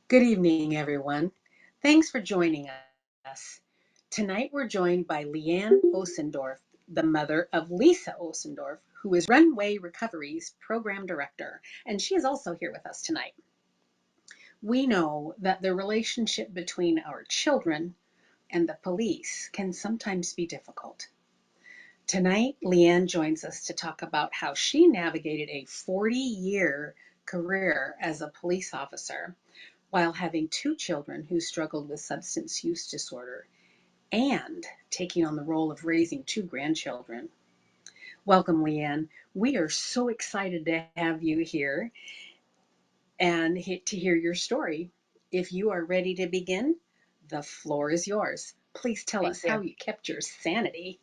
Good evening, everyone. Thanks for joining us. Tonight we're joined by Lianne Osendorf, the mother of Lisa Osendorf, who is Runway Recovery's program director, and she is also here with us tonight. We know that the relationship between our children and the police can sometimes be difficult. Tonight, Lianne joins us to talk about how she navigated a 40-year career as a police officer while having two children who struggled with substance use disorder and taking on the role of raising two grandchildren. Welcome, Lianne. We are so excited to have you here and to hear your story. If you are ready to begin, the floor is yours. Please tell Thank us how you. you kept your sanity.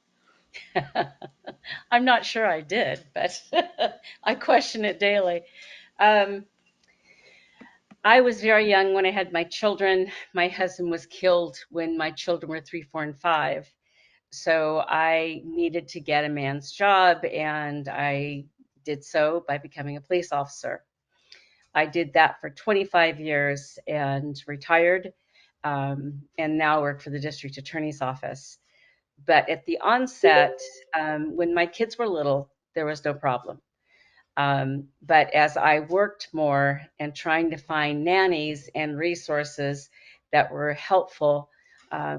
I'm not sure I did, but I question it daily. Um, I was very young when I had my children. My husband was killed when my children were 3, 4, and 5. So I needed to get a man's job, and I did so by becoming a police officer. I did that for 25 years and retired, and now work for the district attorney's office. But at the onset, when my kids were little, there was no problem. But as I worked more and trying to find nannies and resources that were helpful,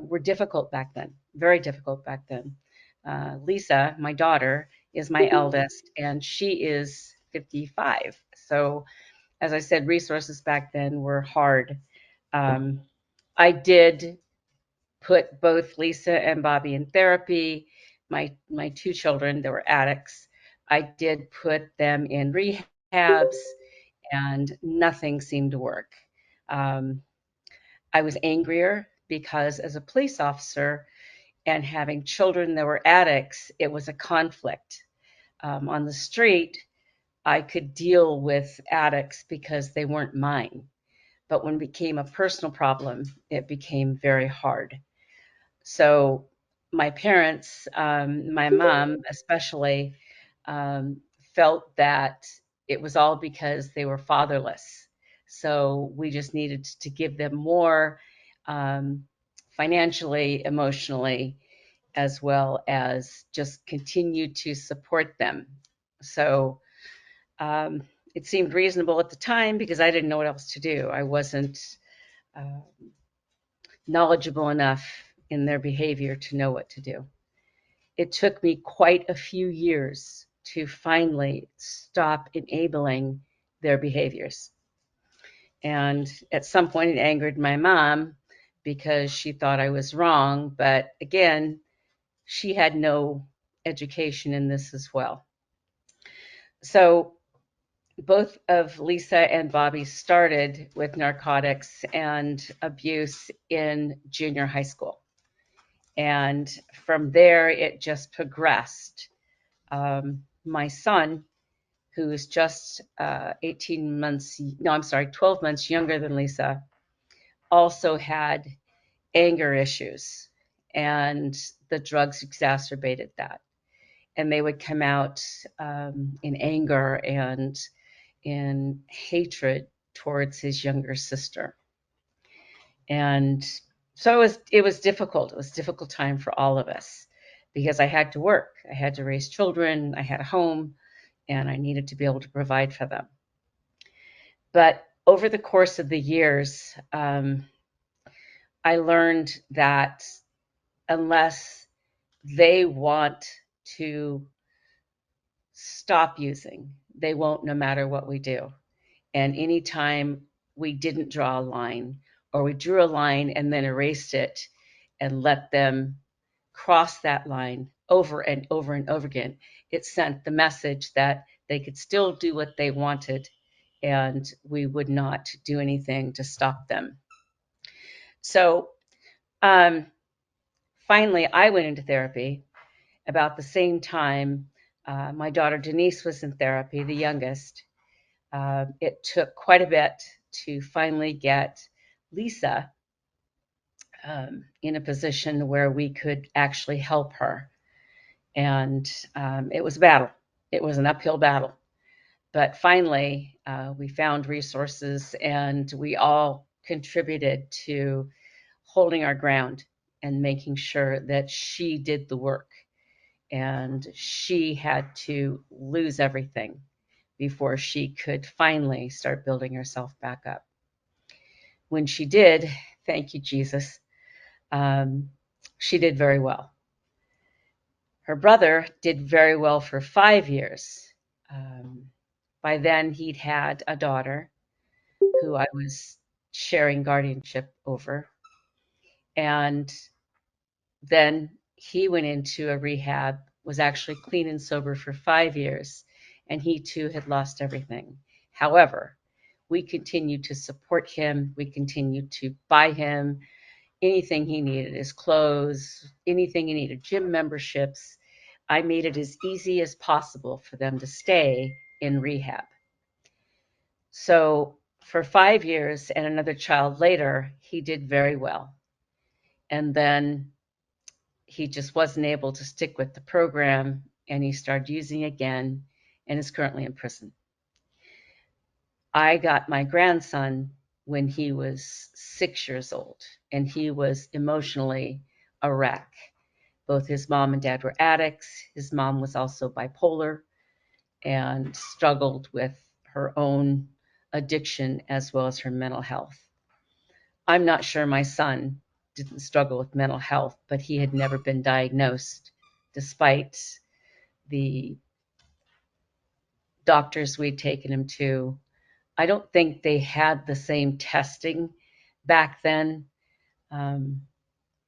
were difficult back then, very difficult back then. Lisa, my daughter, is my eldest, and she is 55. So, as I said, resources back then were hard. Um, I did put both Lisa and Bobby in therapy. My two children, they were addicts. I did put them in rehabs, and nothing seemed to work. Um, I was angrier because as a police officer and having children that were addicts, it was a conflict. On the street, I could deal with addicts because they weren't mine. But when it became a personal problem, it became very hard. So my parents, my mom especially, felt that it was all because they were fatherless. So we just needed to give them more um, financially, emotionally, as well as just continue to support them. So um, it seemed reasonable at the time because I didn't know what else to do. I wasn't uh, knowledgeable enough in their behavior to know what to do. It took me quite a few years to finally stop enabling their behaviors. And at some point, it angered my mom because she thought I was wrong. But again, she had no education in this as well. So both of Lisa and Bobby started with narcotics and abuse in junior high school. And from there, it just progressed. My son, who is just 18 months, no, I'm sorry, 12 months younger than Lisa, also had anger issues, and the drugs exacerbated that. And they would come out in anger and in hatred towards his younger sister. And so it was difficult. It was a difficult time for all of us because I had to work. I had to raise children. I had a home, and I needed to be able to provide for them. But over the course of the years, I learned that unless they want to stop using, they won't no matter what we do. And anytime we didn't draw a line, or we drew a line and then erased it and let them cross that line over and over and over again, it sent the message that they could still do what they wanted and we would not do anything to stop them. So um, finally, I went into therapy about the same time my daughter Denise was in therapy, the youngest. It took quite a bit to finally get Lisa in a position where we could actually help her. And it was a battle. It was an uphill battle. But finally, we found resources and we all contributed to holding our ground and making sure that she did the work. And she had to lose everything before she could finally start building herself back up. When she did, thank you, Jesus, um, she did very well. Her brother did very well for 5 years. Um, by then, he'd had a daughter who I was sharing guardianship over. And then he went into a rehab, was actually clean and sober for 5 years, and he too had lost everything. However, we continued to support him. We continued to buy him anything he needed, his clothes, anything he needed, gym memberships. I made it as easy as possible for them to stay in rehab. So for 5 years and another child later, he did very well. And then he just wasn't able to stick with the program, and he started using again and is currently in prison. I got my grandson when he was 6 years old, and he was emotionally a wreck. Both his mom and dad were addicts. His mom was also bipolar and struggled with her own addiction as well as her mental health. I'm not sure my son didn't struggle with mental health, but he had never been diagnosed despite the doctors we'd taken him to. I don't think they had the same testing back then, um,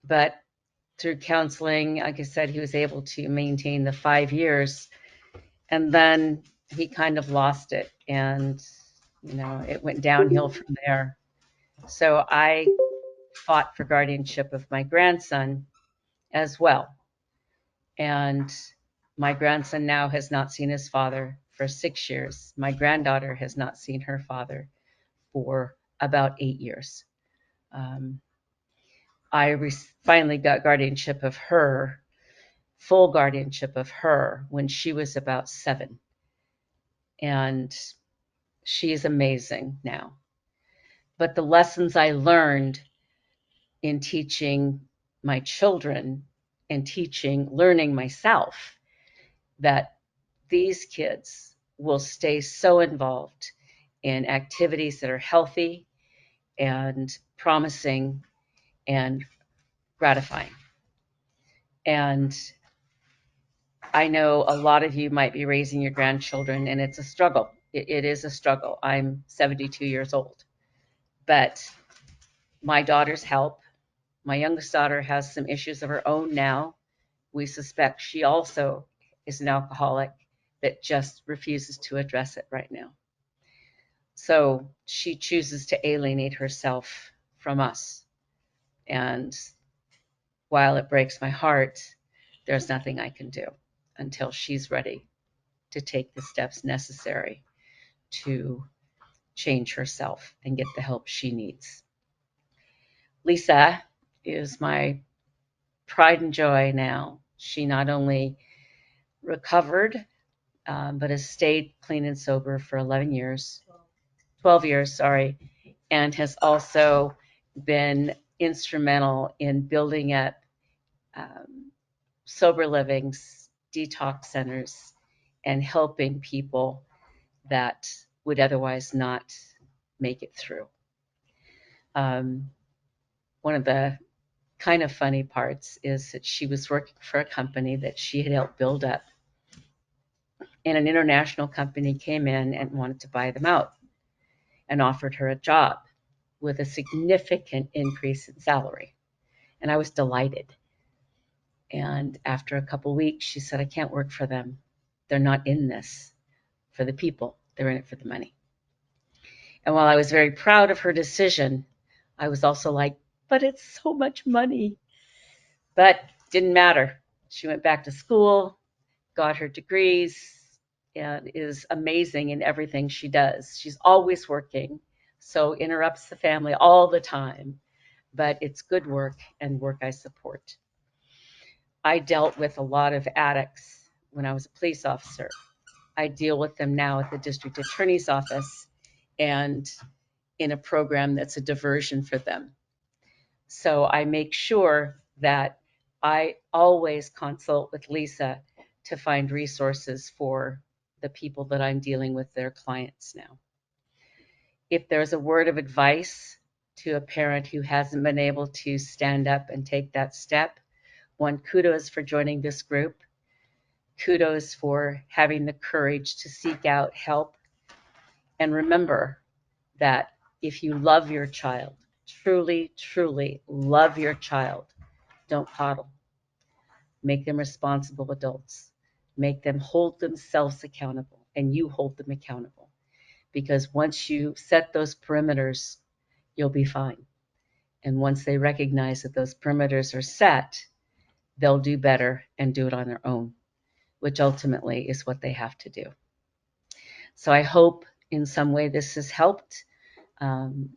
but through counseling, like I said, he was able to maintain the 5 years, and then he kind of lost it, and it went downhill from there. So I fought for guardianship of my grandson as well, and my grandson now has not seen his father for 6 years. My granddaughter has not seen her father for about 8 years. Um, I finally got guardianship of her, full guardianship of her, when she was about 7. And she's amazing now. But the lessons I learned in teaching my children and learning myself, that these kids will stay so involved in activities that are healthy and promising and gratifying. And I know a lot of you might be raising your grandchildren, and it's a struggle. It is a struggle. I'm 72 years old, but my daughters help. My youngest daughter has some issues of her own now. We suspect she also is an alcoholic that just refuses to address it right now. So she chooses to alienate herself from us. And while it breaks my heart, there's nothing I can do until she's ready to take the steps necessary to change herself and get the help she needs. Lisa is my pride and joy now. She not only recovered, but has stayed clean and sober for 11 years, 12 years, sorry, and has also been instrumental in building up sober livings, detox centers, and helping people that would otherwise not make it through. One of the kind of funny parts is that she was working for a company that she had helped build up, and an international company came in and wanted to buy them out and offered her a job with a significant increase in salary. And I was delighted. And after a couple weeks, she said, I can't work for them. They're not in this for the people, they're in it for the money. And while I was very proud of her decision, I was also like, but it's so much money. But didn't matter. She went back to school, got her degrees, and is amazing in everything she does. She's always working, so interrupts the family all the time, but it's good work and work I support. I dealt with a lot of addicts when I was a police officer. I deal with them now at the district attorney's office, and in a program that's a diversion for them. So I make sure that I always consult with Lisa to find resources for the people that I'm dealing with, their clients now. If there's a word of advice to a parent who hasn't been able to stand up and take that step, one, kudos for joining this group. Kudos for having the courage to seek out help. And remember that if you love your child, truly, truly love your child, don't coddle. Make them responsible adults. Make them hold themselves accountable, and you hold them accountable. Because once you set those perimeters, you'll be fine. And once they recognize that those perimeters are set, they'll do better and do it on their own, which ultimately is what they have to do. So I hope in some way this has helped. Um,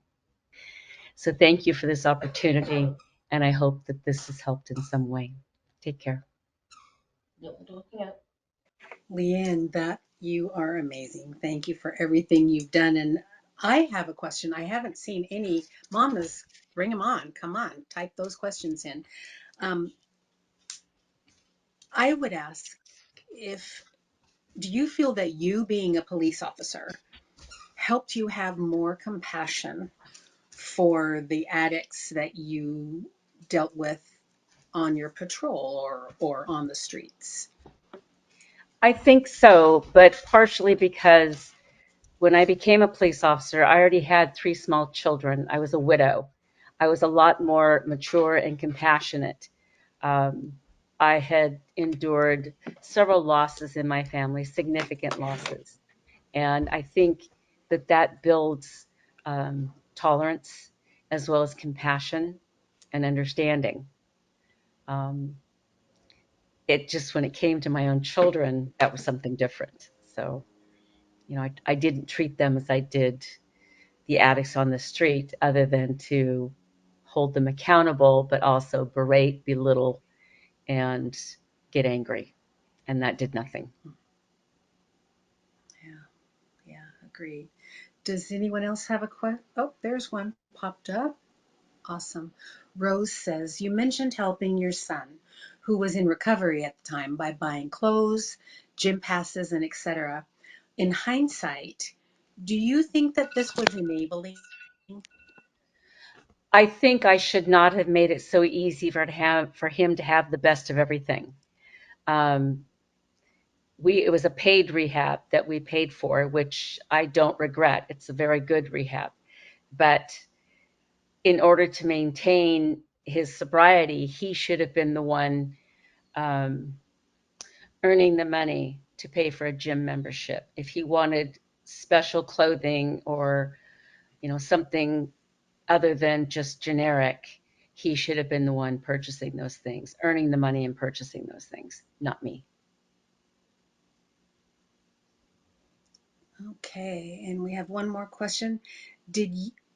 so thank you for this opportunity, and I hope that this has helped in some way. Take care. Lianne, that you are amazing. Thank you for everything you've done. And I have a question. I haven't seen any mamas. Bring them on. Come on. Type those questions in. Um, I would ask if, do you feel that you being a police officer helped you have more compassion for the addicts that you dealt with on your patrol or on the streets? I think so, but partially because when I became a police officer, I already had three small children. I was a widow. I was a lot more mature and compassionate. Um, I had endured several losses in my family, significant losses. And I think that that builds tolerance as well as compassion and understanding. Um, it just, when it came to my own children, that was something different. So, I didn't treat them as I did the addicts on the street, other than to hold them accountable, but also berate, belittle, and get angry. And that did nothing. Yeah, yeah, agreed. Does anyone else have a question? Oh, there's one popped up. Awesome. Rose says, you mentioned helping your son, who was in recovery at the time, by buying clothes, gym passes, and etc. In hindsight, do you think that this was enabling? I think I should not have made it so easy for him to have the best of everything. Um, it was a paid rehab that we paid for, which I don't regret. It's a very good rehab. But in order to maintain his sobriety, he should have been the one um, earning the money to pay for a gym membership. If he wanted special clothing or something other than just generic, he should have been the one purchasing those things, earning the money and purchasing those things, not me. Okay, and we have one more question.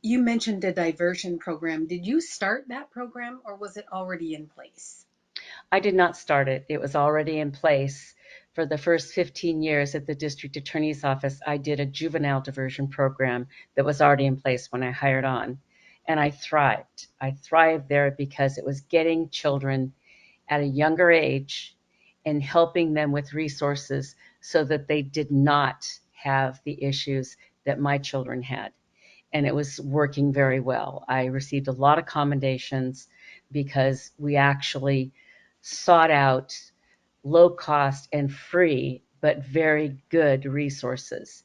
You mentioned a diversion program? Did you start that program or was it already in place? I did not start it. It was already in place. For the first 15 years at the district attorney's office, I did a juvenile diversion program that was already in place when I hired on. And I thrived. I thrived there because it was getting children at a younger age and helping them with resources so that they did not have the issues that my children had. And it was working very well. I received a lot of commendations because we actually sought out low cost and free, but very good resources.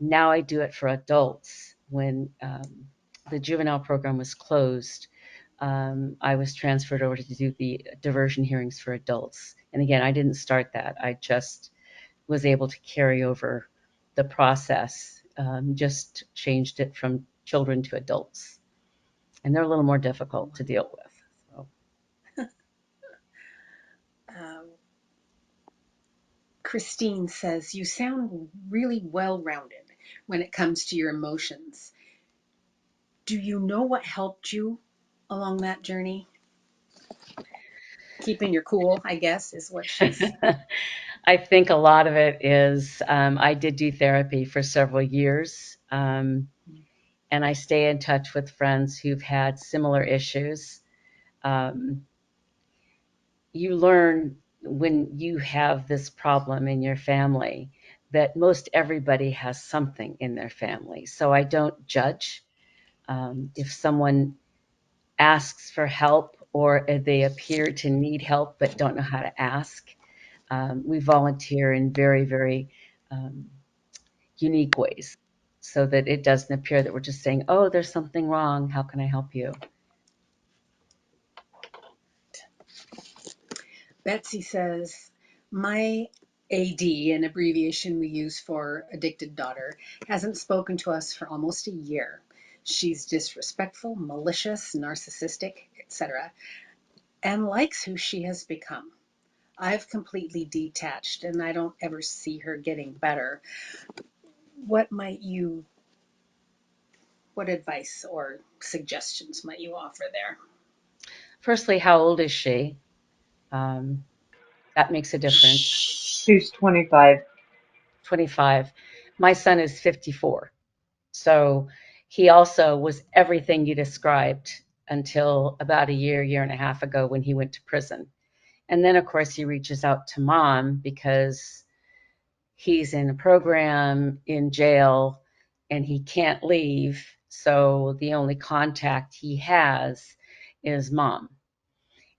Now I do it for adults. When the juvenile program was closed, I was transferred over to do the diversion hearings for adults. And again, I didn't start that. I just was able to carry over the process, just changed it from children to adults. And they're a little more difficult to deal with. So Um, Christine says, you sound really well rounded when it comes to your emotions. Do you know what helped you along that journey? Keeping your cool, I guess, is what she's. I think a lot of it is I did do therapy for several years. and I stay in touch with friends who've had similar issues. Um, you learn when you have this problem in your family that most everybody has something in their family. So I don't judge. If someone asks for help or they appear to need help but don't know how to ask, we volunteer in very, very um, unique ways so that it doesn't appear that we're just saying, oh, there's something wrong. How can I help you? Betsy says, my AD, an abbreviation we use for addicted daughter, hasn't spoken to us for almost a year. She's disrespectful, malicious, narcissistic, etc., and likes who she has become. I've completely detached and I don't ever see her getting better. What might you, what advice or suggestions might you offer there? Firstly, how old is she? Um, that makes a difference. She's 25. 25. My son is 54. So he also was everything you described until about a year and a half ago when he went to prison. And then, of course, he reaches out to mom because he's in a program in jail and he can't leave. So the only contact he has is mom.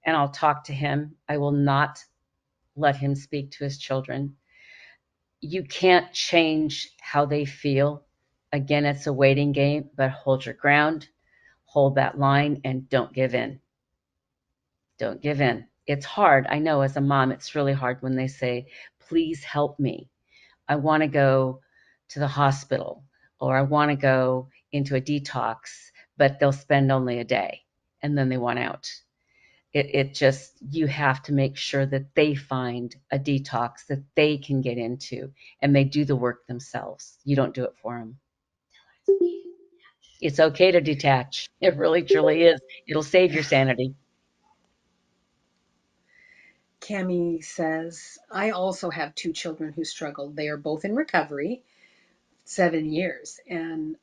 And I'll talk to him. I will not let him speak to his children. You can't change how they feel. Again, it's a waiting game, but hold your ground, hold that line, and don't give in. Don't give in. It's hard. I know as a mom, it's really hard when they say, please help me. I want to go to the hospital or I want to go into a detox, but they'll spend only a day and then they want out. It just, you have to make sure that they find a detox that they can get into and they do the work themselves. You don't do it for them. It's okay to detach. It really, truly is. It'll save your sanity. Cami says, I also have two children who struggled. They are both in recovery, 7 years, and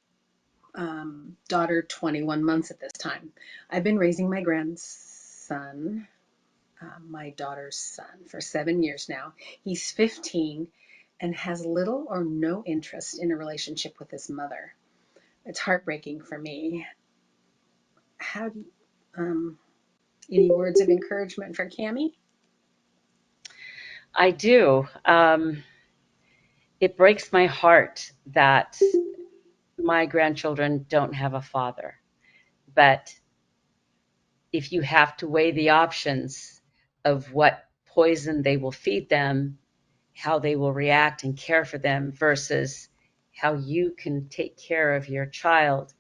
daughter 21 months at this time. I've been raising my grandson, my daughter's son, for 7 years now. He's 15 and has little or no interest in a relationship with his mother. It's heartbreaking for me. How do you, any words of encouragement for Cami? I do. It breaks my heart that my grandchildren don't have a father. But if you have to weigh the options of what poison they will feed them, how they will react and care for them versus how you can take care of your child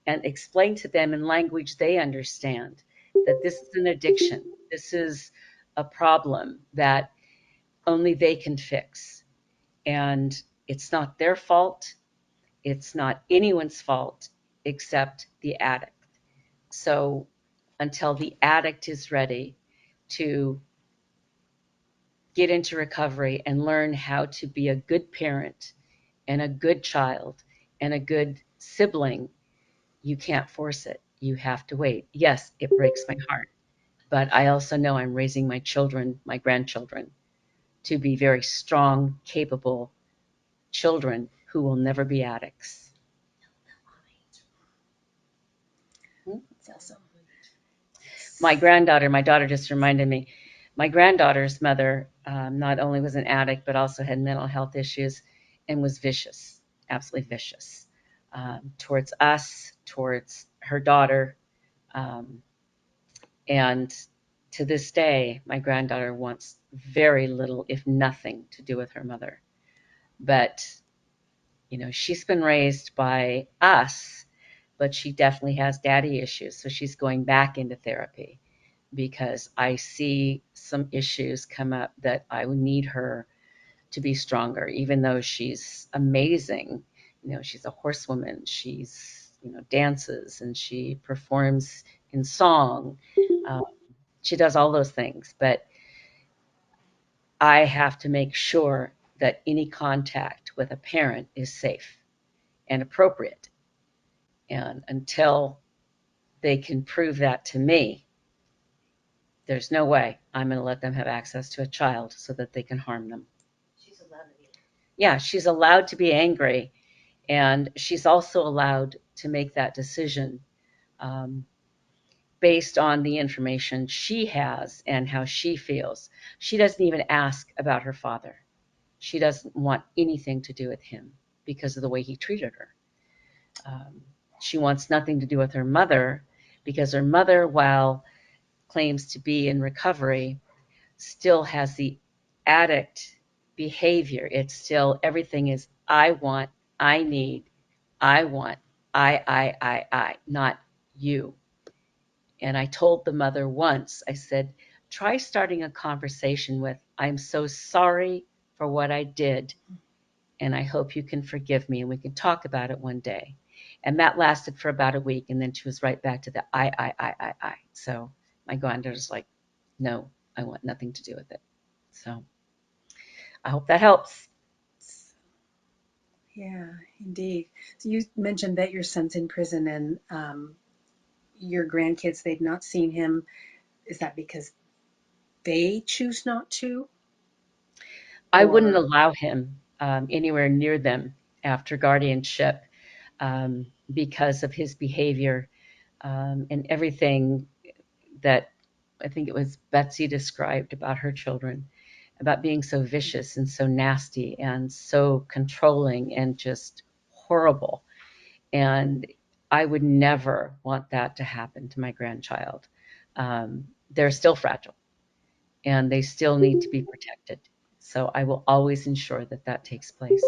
and explain to them in language they understand that this is an addiction. This is a problem that only they can fix. And it's not their fault. It's not anyone's fault except the addict. So until the addict is ready to get into recovery and learn how to be a good parent and a good child and a good sibling, you can't force it. You have to wait. Yes, it breaks my heart, but I also know I'm raising my children, my grandchildren, to be very strong, capable children who will never be addicts. That's awesome. My daughter just reminded me, my granddaughter's mother not only was an addict, but also had mental health issues and was vicious, absolutely vicious, towards us, towards her daughter. Um, and to this day, my granddaughter wants very little, if nothing, to do with her mother. But, she's been raised by us, but she definitely has daddy issues. So she's going back into therapy because I see some issues come up that I would need her to be stronger, even though she's amazing. She's a horsewoman. She's, dances and she performs in song. Um, she does all those things, but I have to make sure that any contact with a parent is safe and appropriate. And until they can prove that to me, there's no way I'm going to let them have access to a child so that they can harm them. Yeah, she's allowed to be angry, and she's also allowed to make that decision um, based on the information she has and how she feels. She doesn't even ask about her father. She doesn't want anything to do with him because of the way he treated her. Um, she wants nothing to do with her mother because her mother, while claims to be in recovery, still has the addict behavior. It's still everything is I want, I need, I want, not you. And I told the mother once, I said, try starting a conversation with, I'm so sorry for what I did, and I hope you can forgive me and we can talk about it one day. And that lasted for about a week, and then she was right back to the I. So my granddaughter's like, no, I want nothing to do with it. So I hope that helps. Yeah, indeed. So you mentioned that your son's in prison and your grandkids, they've not seen him. Is that because they choose not to? I wouldn't Or, allow him anywhere near them after guardianship because of his behavior and everything that I think it was Betsy described about her children, about being so vicious and so nasty and so controlling and just horrible. And I would never want that to happen to my grandchild. They're still fragile and they still need to be protected. So I will always ensure that that takes place.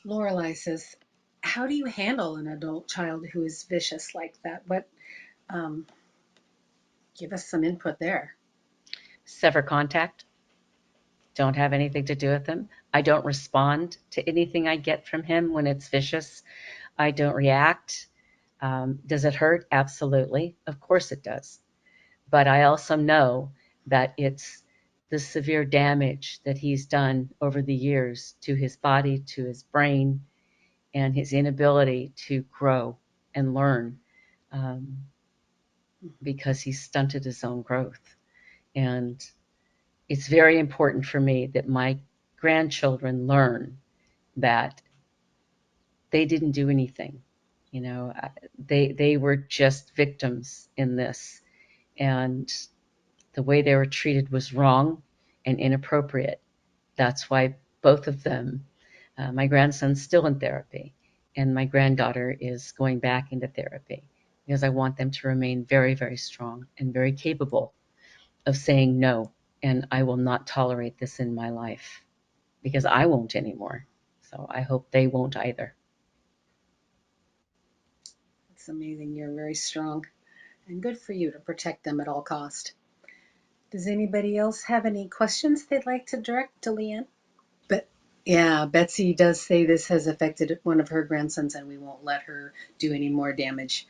Lorelei says, how do you handle an adult child who is vicious like that? Um, give us some input there. Sever contact, don't have anything to do with him. I don't respond to anything I get from him when it's vicious. I don't react. Does it hurt? Absolutely. Of course it does. But I also know that it's the severe damage that he's done over the years to his body, to his brain, and his inability to grow and learn um, because he's stunted his own growth. And it's very important for me that my grandchildren learn that they didn't do anything. You know, they were just victims in this, and the way they were treated was wrong and inappropriate. That's why both of them, my grandson's still in therapy, and my granddaughter is going back into therapy because I want them to remain very, very strong and very capable of saying no. And I will not tolerate this in my life because I won't anymore. So I hope they won't either. It's amazing. You're very strong and good for you to protect them at all cost. Does anybody else have any questions they'd like to direct to Lianne? But yeah, Betsy does say this has affected one of her grandsons and we won't let her do any more damage.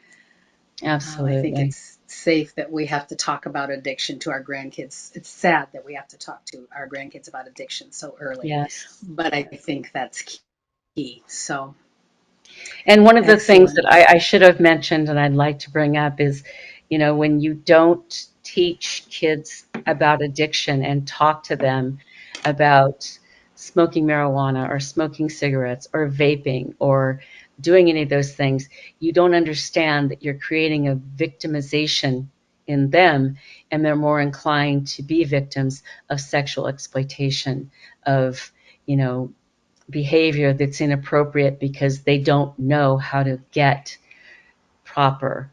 I think Absolutely. it's safe that we have to talk about addiction to our grandkids. It's sad that we have to talk to our grandkids about addiction so early, Yes. but I think that's key. So And one of the things that excellent. I should have mentioned and I'd like to bring up is, when you don't teach kids about addiction and talk to them about smoking marijuana or smoking cigarettes or vaping or doing any of those things, you don't understand that you're creating a victimization in them, and they're more inclined to be victims of sexual exploitation, of, you know, behavior that's inappropriate because they don't know how to get proper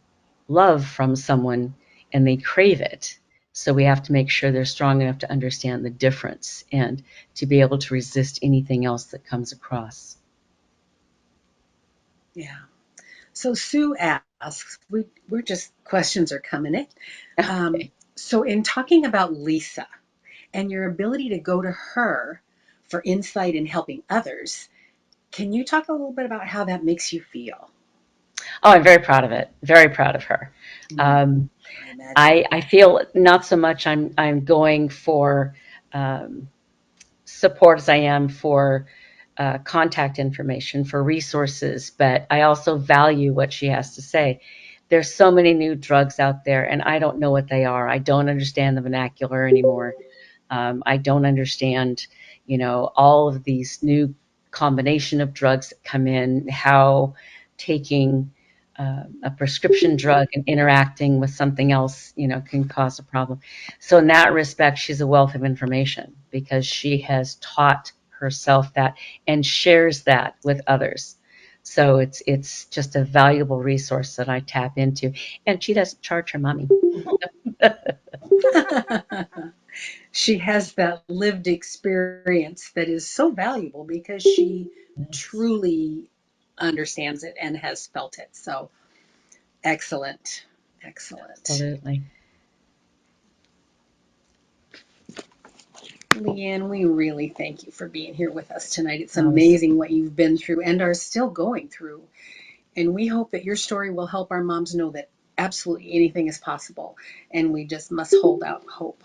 love from someone and they crave it. So we have to make sure they're strong enough to understand the difference and to be able to resist anything else that comes across. Yeah. So Sue asks, we're just questions are coming in. Um, Okay. so in talking about Lisa and your ability to go to her for insight in helping others, can you talk a little bit about how that makes you feel? Oh, I'm very proud of it. Very proud of her. Mm, Um, I imagine. I feel not so much I'm going for um, support as I am for contact information for resources, but I also value what she has to say. There's so many new drugs out there, and I don't know what they are. I don't understand the vernacular anymore. I don't understand, all of these new combination of drugs that come in, how taking a prescription drug and interacting with something else, can cause a problem. So in that respect, she's a wealth of information because she has taught herself that and shares that with others. So it's just a valuable resource that I tap into. And she doesn't charge her money. She has that lived experience that is so valuable because she Yes, truly understands it and has felt it. So excellent. Excellent. absolutely. Leanne, we really thank you for being here with us tonight. It's Always. amazing what you've been through and are still going through. And we hope that your story will help our moms know that absolutely anything is possible. And we just must hold out hope.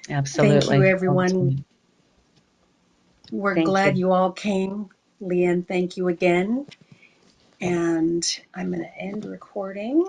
Thank you, Absolutely. everyone. We're Thank glad you. you all came. Leanne, thank you again. And I'm going to end recording.